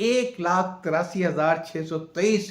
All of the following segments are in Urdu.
1,83,623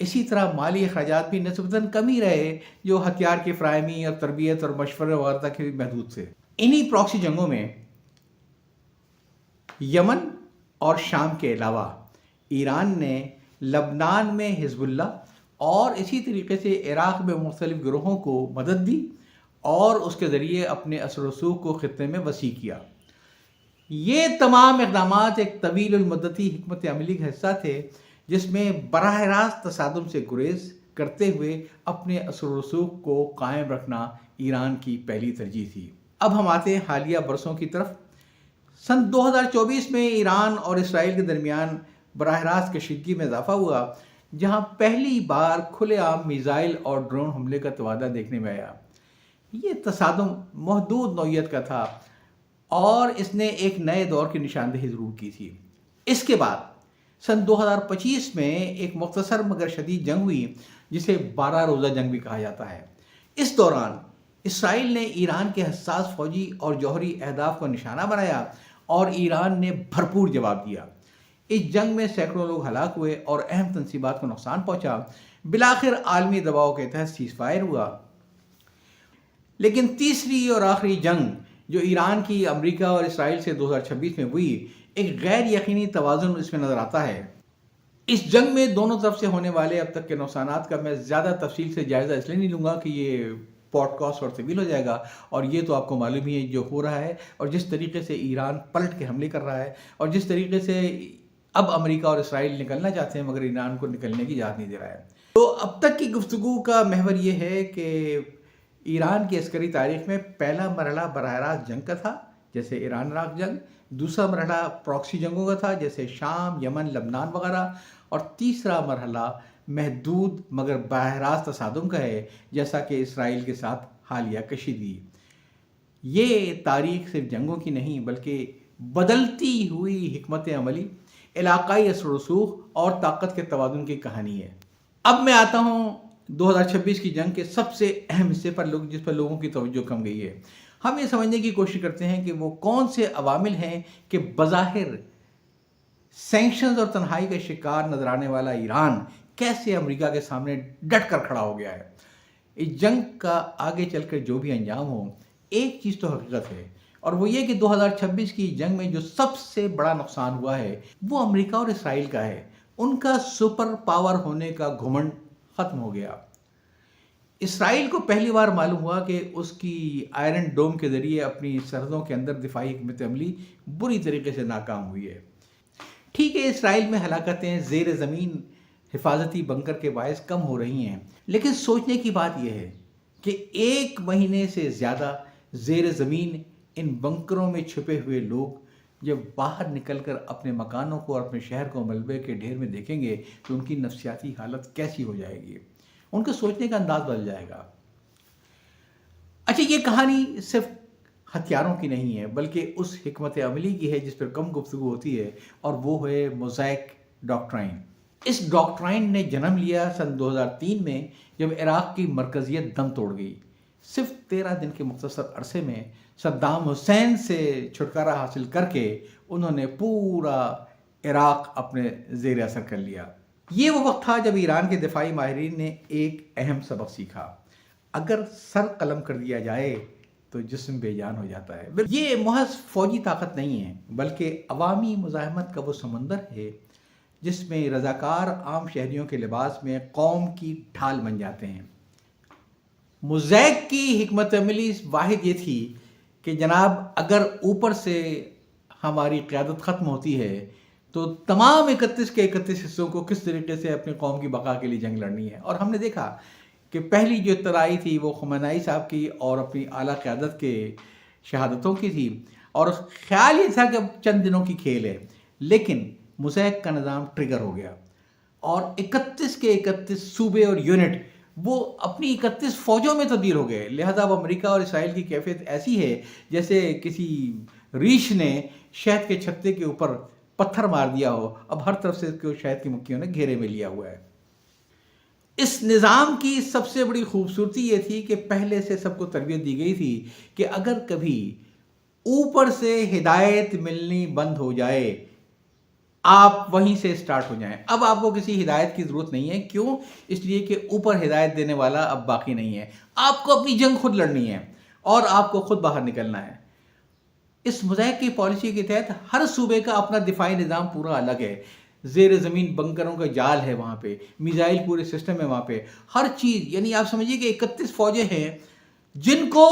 اسی طرح مالی اخراجات بھی نسبتاً کم ہی رہے، جو ہتھیار کی فراہمی اور تربیت اور مشورے وغیرہ تک بھی محدود تھے۔ انہی پراکسی جنگوں میں یمن اور شام کے علاوہ ایران نے لبنان میں حزب اللہ اور اسی طریقے سے عراق میں مختلف گروہوں کو مدد دی اور اس کے ذریعے اپنے اثر و رسوخ کو خطے میں وسیع کیا۔ یہ تمام اقدامات ایک طویل المدتی حکمت عملی کا حصہ تھے، جس میں براہ راست تصادم سے گریز کرتے ہوئے اپنے اثر و رسوخ کو قائم رکھنا ایران کی پہلی ترجیح تھی۔ اب ہم آتے ہیں حالیہ برسوں کی طرف۔ سن 2024 میں ایران اور اسرائیل کے درمیان براہ راست کشیدگی میں اضافہ ہوا، جہاں پہلی بار کھلے عام میزائل اور ڈرون حملے کا تبادلہ دیکھنے میں آیا۔ یہ تصادم محدود نوعیت کا تھا اور اس نے ایک نئے دور کی نشاندہی ضرور کی تھی۔ اس کے بعد سن 2025 میں ایک مختصر مگر شدید جنگ ہوئی، جسے 12 روزہ جنگ بھی کہا جاتا ہے۔ اس دوران اسرائیل نے ایران کے حساس فوجی اور جوہری اہداف کو نشانہ بنایا اور ایران نے بھرپور جواب دیا۔ اس جنگ میں سینکڑوں لوگ ہلاک ہوئے اور اہم تنصیبات کو نقصان پہنچا۔ بالآخر عالمی دباؤ کے تحت سیز فائر ہوا۔ لیکن تیسری اور آخری جنگ جو ایران کی امریکہ اور اسرائیل سے 2026 میں ہوئی، ایک غیر یقینی توازن اس میں نظر آتا ہے۔ اس جنگ میں دونوں طرف سے ہونے والے اب تک کے نقصانات کا میں زیادہ تفصیل سے جائزہ اس لیے نہیں لوں گا کہ یہ پوڈ کاسٹ اور طویل ہو جائے گا، اور یہ تو آپ کو معلوم ہی ہے جو ہو رہا ہے اور جس طریقے سے ایران پلٹ کے حملے کر رہا ہے اور جس طریقے سے اب امریکہ اور اسرائیل نکلنا چاہتے ہیں مگر ایران کو نکلنے کی اجازت نہیں دے رہا ہے۔ تو اب تک کی گفتگو کا محور یہ ہے کہ ایران کی عسکری تاریخ میں پہلا مرحلہ براہ راست جنگ کا تھا، جیسے ایران عراق جنگ، دوسرا مرحلہ پراکسی جنگوں کا تھا جیسے شام، یمن، لبنان وغیرہ، اور تیسرا مرحلہ محدود مگر براہ راست تصادم کا ہے جیسا کہ اسرائیل کے ساتھ حالیہ کشیدگی۔ یہ تاریخ صرف جنگوں کی نہیں بلکہ بدلتی ہوئی حکمت عملی، علاقائی اثر و رسوخ اور طاقت کے توازن کی کہانی ہے۔ اب میں آتا ہوں 2026 کی جنگ کے سب سے اہم حصے پر، جس پر لوگوں کی توجہ کم گئی ہے۔ ہم یہ سمجھنے کی کوشش کرتے ہیں کہ وہ کون سے عوامل ہیں کہ بظاہر سینکشنز اور تنہائی کا شکار نظر آنے والا ایران کیسے امریکہ کے سامنے ڈٹ کر کھڑا ہو گیا ہے۔ اس جنگ کا آگے چل کر جو بھی انجام ہو، ایک چیز تو حقیقت ہے، اور وہ یہ کہ 2026 کی جنگ میں جو سب سے بڑا نقصان ہوا ہے وہ امریکہ اور اسرائیل کا ہے۔ ان کا سپر پاور ہونے کا گھمنڈ ختم ہو گیا۔ اسرائیل کو پہلی بار معلوم ہوا کہ اس کی آئرن ڈوم کے ذریعے اپنی سرحدوں کے اندر دفاعی حکمت عملی بری طریقے سے ناکام ہوئی ہے۔ ٹھیک ہے، اسرائیل میں ہلاکتیں زیر زمین حفاظتی بنکر کے باعث کم ہو رہی ہیں، لیکن سوچنے کی بات یہ ہے کہ 1 مہینے سے زیادہ زیر زمین ان بنکروں میں چھپے ہوئے لوگ جب باہر نکل کر اپنے مکانوں کو اور اپنے شہر کو ملبے کے ڈھیر میں دیکھیں گے تو ان کی نفسیاتی حالت کیسی ہو جائے گی، ان کے سوچنے کا انداز بدل جائے گا۔ اچھا، یہ کہانی صرف ہتھیاروں کی نہیں ہے بلکہ اس حکمت عملی کی ہے جس پر کم گفتگو ہوتی ہے، اور وہ ہے موزیک ڈاکٹرائن۔ اس ڈاکٹرائن نے جنم لیا سن 2003 میں جب عراق کی مرکزیت دم توڑ گئی۔ صرف 13 دن کے مختصر عرصے میں صدام حسین سے چھٹکارا حاصل کر کے انہوں نے پورا عراق اپنے زیر اثر کر لیا۔ یہ وہ وقت تھا جب ایران کے دفاعی ماہرین نے ایک اہم سبق سیکھا: اگر سر قلم کر دیا جائے تو جسم بے جان ہو جاتا ہے۔ یہ محض فوجی طاقت نہیں ہے بلکہ عوامی مزاحمت کا وہ سمندر ہے جس میں رضاکار عام شہریوں کے لباس میں قوم کی ڈھال بن جاتے ہیں۔ موزیک کی حکمت عملی واحد یہ تھی کہ جناب اگر اوپر سے ہماری قیادت ختم ہوتی ہے تو تمام 31 کے 31 حصوں کو کس طریقے سے اپنی قوم کی بقا کے لیے جنگ لڑنی ہے۔ اور ہم نے دیکھا کہ پہلی جو اطلاع آئی تھی وہ خمینائی صاحب کی اور اپنی اعلیٰ قیادت کے شہادتوں کی تھی، اور خیال یہ تھا کہ اب چند دنوں کی کھیل ہے، لیکن موزیک کا نظام ٹریگر ہو گیا اور 31 کے 31 صوبے اور یونٹ وہ اپنی 31 فوجوں میں تبدیل ہو گئے۔ لہذا اب امریکہ اور اسرائیل کی کیفیت ایسی ہے جیسے کسی ریچھ نے شہد کے چھتے کے اوپر پتھر مار دیا ہو، اب ہر طرف سے شہد کی مکھیوں نے گھیرے میں لیا ہوا ہے۔ اس نظام کی سب سے بڑی خوبصورتی یہ تھی کہ پہلے سے سب کو تربیت دی گئی تھی کہ اگر کبھی اوپر سے ہدایت ملنی بند ہو جائے، آپ وہیں سے سٹارٹ ہو جائیں. اب آپ کو کسی ہدایت کی ضرورت نہیں ہے. کیوں؟ اس لیے کہ اوپر ہدایت دینے والا اب باقی نہیں ہے. آپ کو اپنی جنگ خود لڑنی ہے اور آپ کو خود باہر نکلنا ہے. اس موزیک کی پالیسی کے تحت ہر صوبے کا اپنا دفاعی نظام پورا الگ ہے. زیر زمین بنکروں کا جال ہے وہاں پہ، میزائل پورے سسٹم ہے وہاں پہ، ہر چیز. یعنی آپ سمجھیے کہ 31 فوجیں ہیں جن کو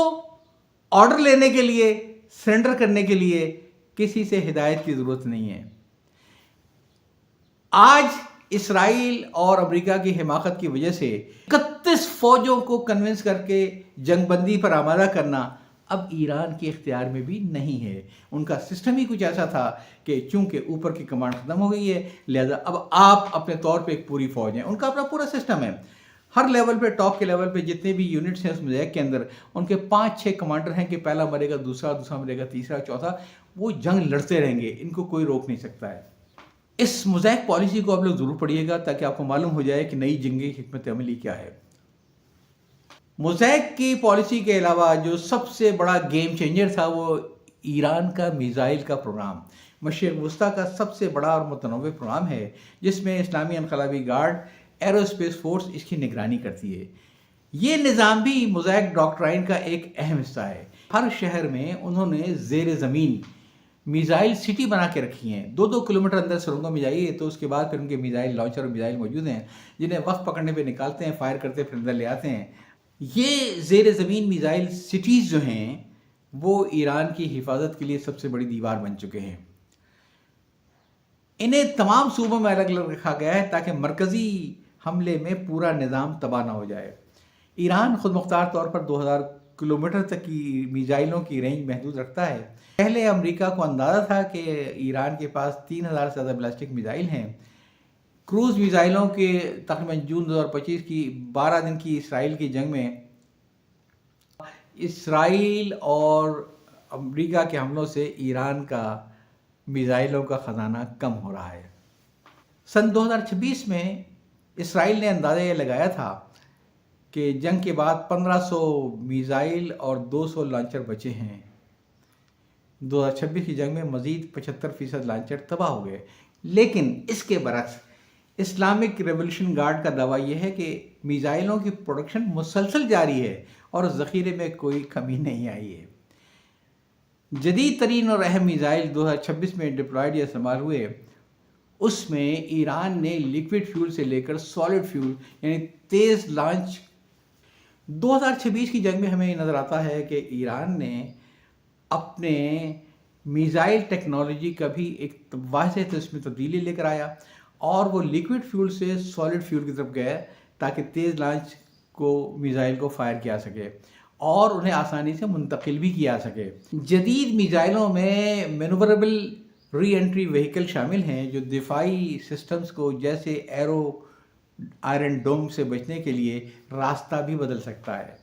آرڈر لینے کے لیے، سرنڈر کرنے کے لیے کسی سے ہدایت کی ضرورت نہیں ہے. آج اسرائیل اور امریکہ کی حماقت کی وجہ سے 31 فوجوں کو کنونس کر کے جنگ بندی پر آمادہ کرنا اب ایران کے اختیار میں بھی نہیں ہے. ان کا سسٹم ہی کچھ ایسا تھا کہ چونکہ اوپر کی کمانڈ ختم ہو گئی ہے، لہذا اب آپ اپنے طور پہ ایک پوری فوج ہیں. ان کا اپنا پورا سسٹم ہے. ہر لیول پہ، ٹاپ کے لیول پہ جتنے بھی یونٹس ہیں اس موزیک کے اندر، ان کے 5-6 کمانڈر ہیں کہ پہلا مرے گا، دوسرا مرے گا، تیسرا، چوتھا. وہ جنگ لڑتے رہیں گے، ان کو کوئی روک نہیں سکتا ہے. اس موزیک پالیسی کو آپ لوگ ضرور پڑھیے گا تاکہ آپ کو معلوم ہو جائے کہ نئی جنگی حکمت عملی کیا ہے. موزیک کی پالیسی کے علاوہ جو سب سے بڑا گیم چینجر تھا وہ ایران کا میزائل کا پروگرام. مشرق وسطیٰ کا سب سے بڑا اور متنوع پروگرام ہے جس میں اسلامی انقلابی گارڈ ایرو اسپیس فورس اس کی نگرانی کرتی ہے. یہ نظام بھی موزیک ڈاکٹرائن کا ایک اہم حصہ ہے. ہر شہر میں انہوں نے زیر زمین میزائل سٹی بنا کے رکھی ہیں. 2-2 کلومیٹر اندر سرنگوں میں جائیے تو اس کے بعد پھر ان کے میزائل لانچر اور میزائل موجود ہیں جنہیں وقت پکڑنے پہ نکالتے ہیں، فائر کرتے پھر اندر لے آتے ہیں. یہ زیر زمین میزائل سٹیز جو ہیں وہ ایران کی حفاظت کے لیے سب سے بڑی دیوار بن چکے ہیں. انہیں تمام صوبوں میں الگ الگ رکھا گیا ہے تاکہ مرکزی حملے میں پورا نظام تباہ نہ ہو جائے. ایران خود مختار طور پر 2000 کلومیٹر تک کی میزائلوں کی رینج محدود رکھتا ہے. پہلے امریکہ کو اندازہ تھا کہ ایران کے پاس 3000 سے زیادہ بیلسٹک میزائل ہیں. کروز میزائلوں کے تقریباً جون 2025 کی 12 دن کی اسرائیل کی جنگ میں اسرائیل اور امریکہ کے حملوں سے ایران کا میزائلوں کا خزانہ کم ہو رہا ہے. سن 2026 میں اسرائیل نے اندازہ یہ لگایا تھا کہ جنگ کے بعد 1500 میزائل اور 200 لانچر بچے ہیں. 2026 کی جنگ میں مزید 75% لانچر تباہ ہو گئے. لیکن اس کے برعکس اسلامک ریولیوشن گارڈ کا دعویٰ یہ ہے کہ میزائلوں کی پروڈکشن مسلسل جاری ہے اور ذخیرے میں کوئی کمی نہیں آئی ہے. جدید ترین اور اہم میزائل 2026 میں ڈپلائیڈ یا استعمال ہوئے، اس میں ایران نے لیکوڈ فیول سے لے کر سالڈ فیول یعنی تیز لانچ. 2026 کی جنگ میں ہمیں یہ نظر آتا ہے کہ ایران نے اپنے میزائل ٹیکنالوجی کا بھی ایک واضح تو اس میں تبدیلی لے کر آیا اور وہ لیکوڈ فیول سے سالڈ فیول کی طرف گئے تاکہ تیز لانچ کو میزائل کو فائر کیا سکے اور انہیں آسانی سے منتقل بھی کیا سکے. جدید میزائلوں میں مینوربل ری انٹری وہیکل شامل ہیں جو دفاعی سسٹمز کو جیسے ایرو آئرن ڈوم سے بچنے کے لیے راستہ بھی بدل سکتا ہے.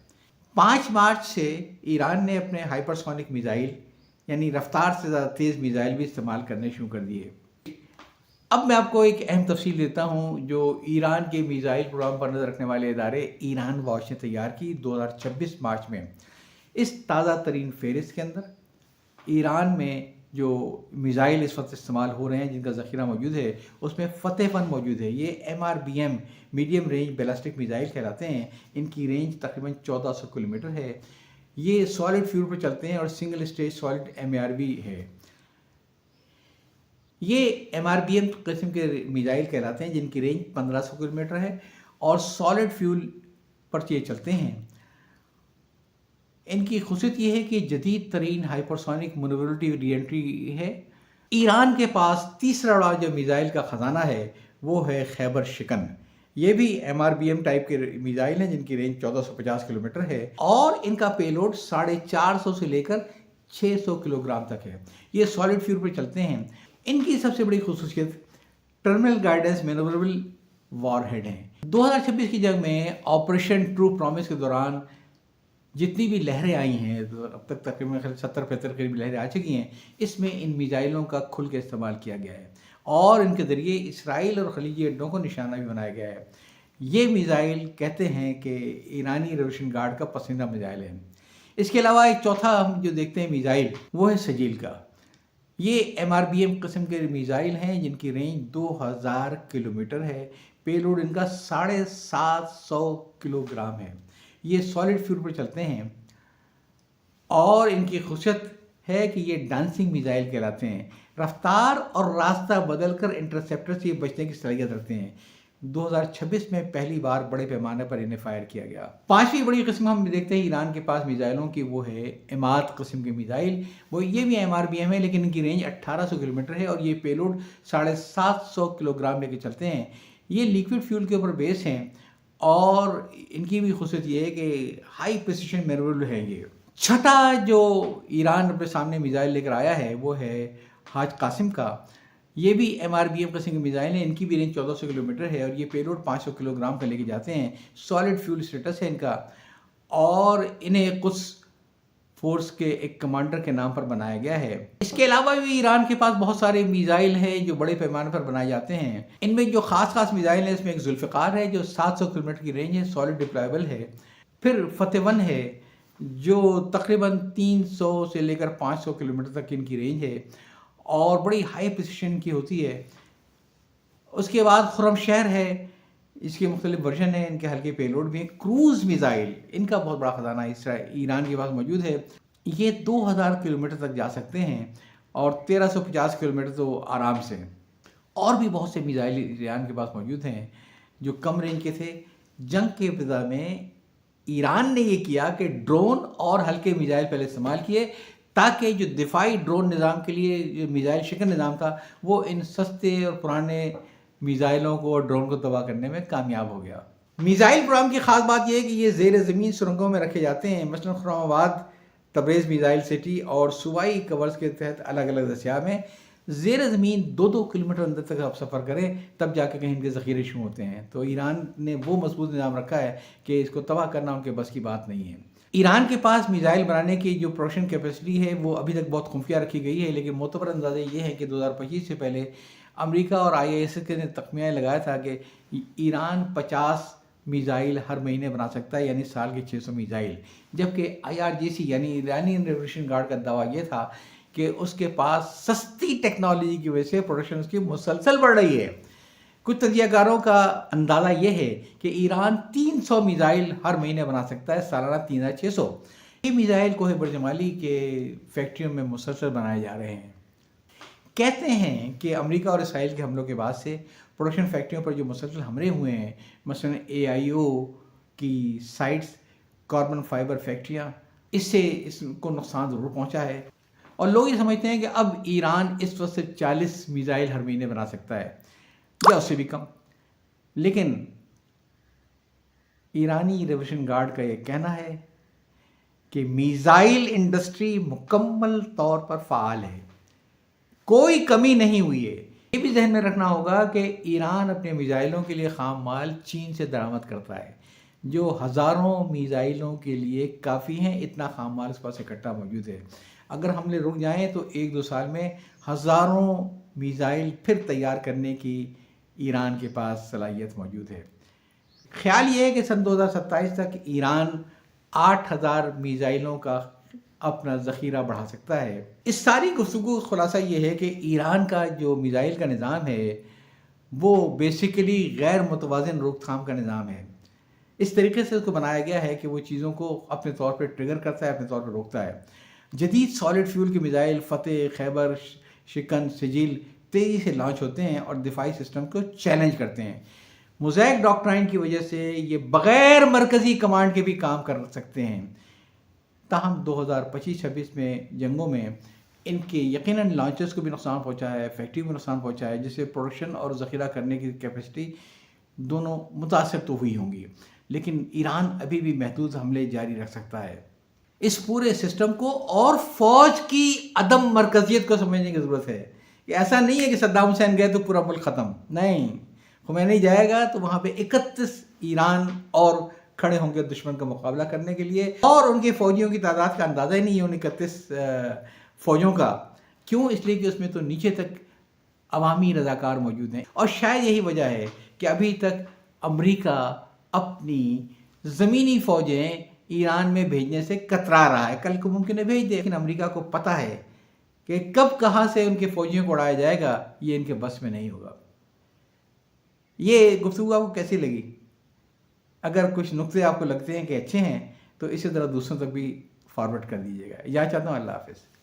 5 مارچ سے ایران نے اپنے ہائپرسونک میزائل یعنی رفتار سے زیادہ تیز میزائل بھی استعمال کرنے شروع کر دیے. اب میں آپ کو ایک اہم تفصیل دیتا ہوں جو ایران کے میزائل پروگرام پر نظر رکھنے والے ادارے ایران واچ نے تیار کی 2026 مارچ میں. اس تازہ ترین فہرست کے اندر ایران میں جو میزائل اس وقت استعمال ہو رہے ہیں جن کا ذخیرہ موجود ہے اس میں فتح 1 موجود ہے. یہ MRBM medium range ballistic missile کہلاتے ہیں. ان کی رینج تقریباً 1400 کلومیٹر ہے. یہ سالڈ فیول پر چلتے ہیں اور سنگل اسٹیج سالڈ MRB ہے. یہ MRBM قسم کے میزائل کہلاتے ہیں جن کی رینج 1500 کلومیٹر ہے اور سالڈ فیول پر یہ چلتے ہیں. ان کی خصوصیت یہ ہے کہ جدید ترین ہائپرسونک مینوربلٹی ری انٹری ہے. ایران کے پاس تیسرا بڑا جو میزائل کا خزانہ ہے وہ ہے خیبر شکن. یہ بھی MRBM ٹائپ کے میزائل ہیں جن کی رینج 1450 کلومیٹر ہے اور ان کا پے لوڈ 450 سے لے کر 600 کلوگرام تک ہے. یہ سالڈ فیول پر چلتے ہیں. ان کی سب سے بڑی خصوصیت ٹرمینل گائیڈنس مینوربل وار ہیڈ ہیں. 2026 کی جنگ میں آپریشن ٹرو پرومس کے دوران جتنی بھی لہریں آئی ہیں اب تک تقریباً 70-75 قریب لہریں آ چکی ہیں. اس میں ان میزائلوں کا کھل کے استعمال کیا گیا ہے اور ان کے ذریعے اسرائیل اور خلیجی اڈوں کو نشانہ بھی بنایا گیا ہے. یہ میزائل کہتے ہیں کہ ایرانی ریولیوشن گارڈ کا پسندیدہ میزائل ہے. اس کے علاوہ ایک چوتھا ہم جو دیکھتے ہیں میزائل وہ ہے سجیل کا. یہ MRBM قسم کے میزائل ہیں جن کی رینج 2000 کلومیٹر ہے، پے لوڈ ان کا 750 کلو گرام ہے، یہ سالڈ فیول پر چلتے ہیں اور ان کی خصوصیت ہے کہ یہ ڈانسنگ میزائل کہلاتے ہیں، رفتار اور راستہ بدل کر انٹرسیپٹر سے یہ بچنے کی صلاحیت رکھتے ہیں۔ 2026 میں پہلی بار بڑے پیمانے پر انہیں فائر کیا گیا۔ پانچویں بڑی قسم ہم دیکھتے ہیں ایران کے پاس میزائلوں کی، وہ ہے عماد قسم کے میزائل، وہ یہ بھی MRBM ہے لیکن ان کی رینج 1800 کلومیٹر ہے اور یہ پے لوڈ 750 کلو گرام لے کے چلتے ہیں۔ یہ لیکوڈ فیول کے اوپر بیس ہیں اور ان کی بھی خصوصیت یہ ہے کہ ہائی پریسیشن مینوریبل ہے۔ یہ چھٹا جو ایران اپنے سامنے میزائل لے کر آیا ہے وہ ہے حاج قاسم کا، یہ بھی MRBM قسم کے میزائل ہیں، ان کی بھی رینج 1400 کلومیٹر ہے اور یہ پے لوڈ 500 کلو گرام کا لے کے جاتے ہیں، سالڈ فیول اسٹیٹس ہے ان کا، اور انہیں قدس فورس کے ایک کمانڈر کے نام پر بنایا گیا ہے۔ اس کے علاوہ بھی ایران کے پاس بہت سارے میزائل ہیں جو بڑے پیمانے پر بنائے جاتے ہیں۔ ان میں جو خاص میزائل ہیں اس میں ایک ذوالفقار ہے جو 700 کلومیٹر کی رینج ہے، سالڈ ڈپلائبل ہے، پھر فتح 1 ہے جو تقریباً 300 سے لے کر 500 کلومیٹر تک ان کی رینج ہے اور بڑی ہائی پریسیشن کی ہوتی ہے۔ اس کے بعد خرم شہر ہے، اس کے مختلف ورژن ہیں، ان کے ہلکے پے لوڈ بھی ہیں۔ کروز میزائل، ان کا بہت بڑا خزانہ ایران کے پاس موجود ہے، یہ 2000 کلومیٹر تک جا سکتے ہیں اور 1350 کلومیٹر تو آرام سے۔ اور بھی بہت سے میزائل ایران کے پاس موجود ہیں جو کم رینج کے تھے۔ جنگ کے ابتدا میں ایران نے یہ کیا کہ ڈرون اور ہلکے میزائل پہلے استعمال کیے تاکہ جو دفاعی ڈرون نظام کے لیے جو میزائل شکن نظام تھا وہ ان سستے اور پرانے میزائلوں کو اور ڈرون کو تباہ کرنے میں کامیاب ہو گیا۔ میزائل پروگرام کی خاص بات یہ ہے کہ یہ زیر زمین سرنگوں میں رکھے جاتے ہیں، مثلا خرم آباد، تبریز میزائل سٹی اور صوبائی کورز کے تحت الگ الگ دسیاب میں زیر زمین 2 کلومیٹر اندر تک آپ سفر کریں تب جا کے کہیں ان کے ذخیرے شروع ہوتے ہیں۔ تو ایران نے وہ مضبوط نظام رکھا ہے کہ اس کو تباہ کرنا ان کے بس کی بات نہیں ہے۔ ایران کے پاس میزائل بنانے کی جو پروڈکشن کیپیسٹی ہے وہ ابھی تک بہت خفیہ رکھی گئی ہے، لیکن معتبر اندازے یہ ہے کہ 2025 سے پہلے امریکہ اور IIS نے تخمینہ لگایا تھا کہ ایران 50 میزائل ہر مہینے بنا سکتا ہے، یعنی سال کے 600 میزائل، جبکہ IRGC یعنی ایرانی ریولیوشن گارڈ کا دعویٰ یہ تھا کہ اس کے پاس سستی ٹیکنالوجی کی وجہ سے پروڈکشن اس کی مسلسل بڑھ رہی ہے۔ کچھ تجزیہ کاروں کا اندازہ یہ ہے کہ ایران 300 میزائل ہر مہینے بنا سکتا ہے، سالانہ 3600۔ یہ میزائل کوہ برجمالی کے فیکٹریوں میں مسلسل بنائے جا رہے ہیں۔ کہتے ہیں کہ امریکہ اور اسرائیل کے حملوں کے بعد سے پروڈکشن فیکٹریوں پر جو مسلسل حملے ہوئے ہیں، مثلا AIO کی سائٹس، کاربن فائبر فیکٹریاں، اس سے اس کو نقصان ضرور پہنچا ہے، اور لوگ یہ سمجھتے ہیں کہ اب ایران اس وقت سے 40 میزائل ہر مہینے بنا سکتا ہے یا اس سے بھی کم۔ لیکن ایرانی ریولیوشن گارڈ کا یہ کہنا ہے کہ میزائل انڈسٹری مکمل طور پر فعال ہے، کوئی کمی نہیں ہوئی ہے۔ یہ بھی ذہن میں رکھنا ہوگا کہ ایران اپنے میزائلوں کے لیے خام مال چین سے درآمد کرتا ہے، جو ہزاروں میزائلوں کے لیے کافی ہیں، اتنا خام مال اس پاس اکٹھا موجود ہے۔ اگر ہم نے رک جائیں تو 1-2 سال میں ہزاروں میزائل پھر تیار کرنے کی ایران کے پاس صلاحیت موجود ہے۔ خیال یہ ہے کہ سن 2027 تک ایران 8000 میزائلوں کا اپنا ذخیرہ بڑھا سکتا ہے۔ اس ساری گفتگو کا خلاصہ یہ ہے کہ ایران کا جو میزائل کا نظام ہے وہ بیسیکلی غیر متوازن روک تھام کا نظام ہے۔ اس طریقے سے اس کو بنایا گیا ہے کہ وہ چیزوں کو اپنے طور پہ ٹریگر کرتا ہے، اپنے طور پہ روکتا ہے۔ جدید سالڈ فیول کے میزائل فتح، خیبر، شکن، سجل تیزی سے لانچ ہوتے ہیں اور دفاعی سسٹم کو چیلنج کرتے ہیں۔ موزیک ڈاکٹرائن کی وجہ سے یہ بغیر مرکزی کمانڈ کے بھی کام کر سکتے ہیں، تاہم 2025-26 میں جنگوں میں ان کے یقیناً لانچرز کو بھی نقصان پہنچا ہے، فیکٹری کو نقصان پہنچا ہے، جس سے پروڈکشن اور ذخیرہ کرنے کی کیپیسٹی دونوں متاثر تو ہوئی ہوں گی، لیکن ایران ابھی بھی محدود حملے جاری رکھ سکتا ہے۔ اس پورے سسٹم کو اور فوج کی عدم مرکزیت کو سمجھنے کی ضرورت ہے کہ ایسا نہیں ہے کہ صدام حسین گئے تو پورا ملک ختم، نہیں، خمینی جائے گا تو وہاں پہ 31 ایران اور کھڑے ہوں گے دشمن کا مقابلہ کرنے کے لیے، اور ان کے فوجیوں کی تعداد کا اندازہ ہی نہیں ہے ان 31 فوجوں کا۔ کیوں؟ اس لیے کہ اس میں تو نیچے تک عوامی رضاکار موجود ہیں، اور شاید یہی وجہ ہے کہ ابھی تک امریکہ اپنی زمینی فوجیں ایران میں بھیجنے سے کترا رہا ہے۔ کل کو ممکن ہے بھیج دے، لیکن امریکہ کو پتہ ہے کہ کب کہاں سے ان کے فوجیوں کو اڑایا جائے گا یہ ان کے بس میں نہیں ہوگا۔ یہ گفتگو آپ کو کیسی لگی؟ اگر کچھ نقطے آپ کو لگتے ہیں کہ اچھے ہیں تو اسی طرح دوسروں تک بھی فارورڈ کر دیجیے گا۔ یہاں چاہتا ہوں، اللہ حافظ۔